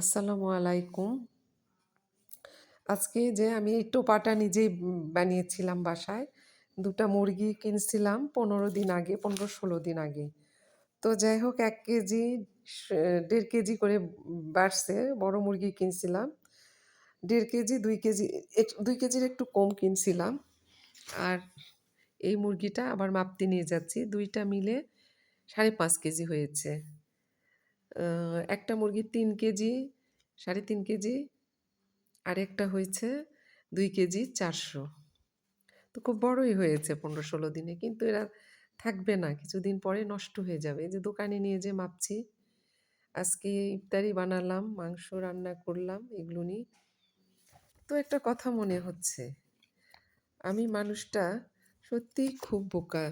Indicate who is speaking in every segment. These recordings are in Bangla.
Speaker 1: আসসালামু আলাইকুম। আজকে যে আমি এই টোপাটা নিজেই বানিয়েছিলাম বাসায়। ২ টা মুরগি কিনছিলাম ১৫ দিন আগে, ১৫-১৬ দিন আগে। তো যাই হোক ১ কেজি ১.৫ কেজি করে বাড়ছে। বড় মুরগি কিনছিলাম। ১.৫ কেজি, ২ কেজি ২ কেজির একটু কম কিনছিলাম। আর এই মুরগিটা আবার মাপতে নিয়ে যাচ্ছি। ২ টা মিলে ৫.৫ কেজি হয়েছে। একটা মুরগি ৩ কেজি, ৩.৫ কেজি, আরেকটা হয়েছে ২ কেজি ৪০০। তো খুব বড়ই হয়েছে ১৫-১৬ দিনে। কিন্তু এরা থাকবে না। কিছুদিন পরে নষ্ট হয়ে যাবে। এই যে দোকানে নিয়ে যেয়ে মাপছি। আজকে ইফতারি বানালাম, মাংস রান্না করলাম এগুলো নিয়ে। তো একটা কথা মনে হচ্ছে, আমি মানুষটা সত্যিই খুব বোকা।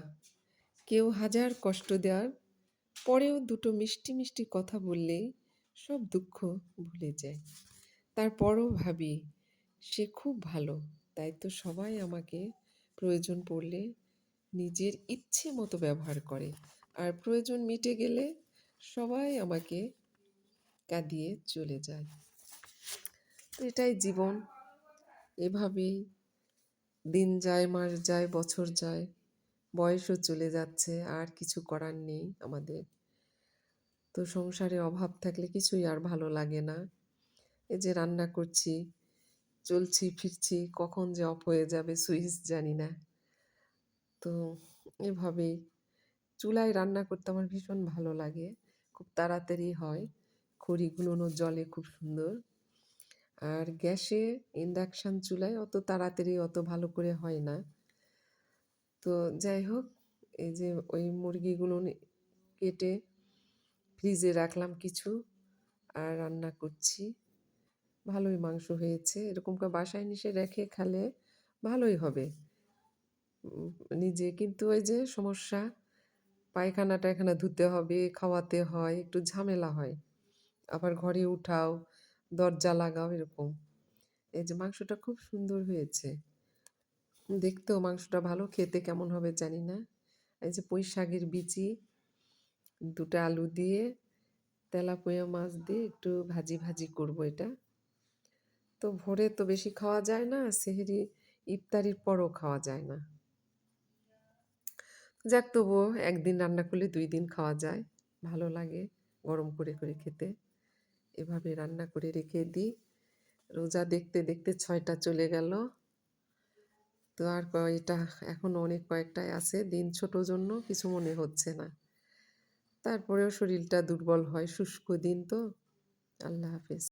Speaker 1: কেউ হাজার কষ্ট দেওয়ার পরেও দুটো মিষ্টি, মিষ্টি কথা বললেই সব দুঃখ ভুলে যায়। তারপরও ভাবি সে খুব ভালো, তাই তো সবাই আমাকে প্রয়োজন পড়লে নিজের ইচ্ছে মতো ব্যবহার করে, আর প্রয়োজন মিটে গেলে সবাই আমাকে কাঁদিয়ে চলে যায়। তো এটাই জীবন। এভাবেই দিন যায়, মাস যায়, বছর যায়, বয়সও চলে যাচ্ছে, আর কিছু করার নেই আমাদের। তো সংসারে অভাব থাকলে কিছুই আর ভালো লাগে না। এই যে রান্না করছি, চলছি ফিরছি, কখন যে অফ হয়ে যাবে সুইচ জানি না। তো এভাবেই চুলায় রান্না করতে আমার ভীষণ ভালো লাগে। খুব তাড়াতাড়ি হয়, খড়িগুলোও জ্বলে খুব সুন্দর। আর গ্যাসে ইন্ডাকশান চুলায় অত তাড়াতাড়ি অত ভালো করে হয় না। তো যাই হোক, এই যে ওই মুরগিগুলো কেটে ফ্রিজে রাখলাম কিছু, আর রান্না করছি। ভালোই মাংস হয়েছে। এরকম করে বাসায় নিয়ে রেখে খেলে ভালোই হবে। নিজে কিন্তু ওই যে সমস্যা, পায়খানা-টায়খানা ধুতে হবে, খাওয়াতে হয়, একটু ঝামেলা হয়। আবার ঘরে উঠাও, দরজা লাগাও এরকম। এই যে মাংসটা খুব সুন্দর হয়েছে। দেখতেও মাংসটা ভালো, খেতে কেমন হবে জানি না। এই যে পুঁই শাকের বিচি, ২ টা আলু দিয়ে, তেলাপিয়া মাছ দিয়ে একটু ভাজি, ভাজি করব এটা। তো ভোরে তো বেশি খাওয়া যায় না, সেহরি ইফতারির পরও খাওয়া যায় না। যাক তবুও ১ দিন রান্না করলে ২ দিন খাওয়া যায়। ভালো লাগে গরম করে, করে খেতে। এভাবে রান্না করে রেখে দিই। রোজা দেখতে, দেখতে ৬ টা চলে গেল। তো আর কয়টা এখনো অনেক কয়েকটাই আছে। দিন ছোট জন্য কিছু মনে হচ্ছে না। তারপরেও শরীরটা দুর্বল হয়, শুষ্ক দিন তো। আল্লাহ হাফেজ।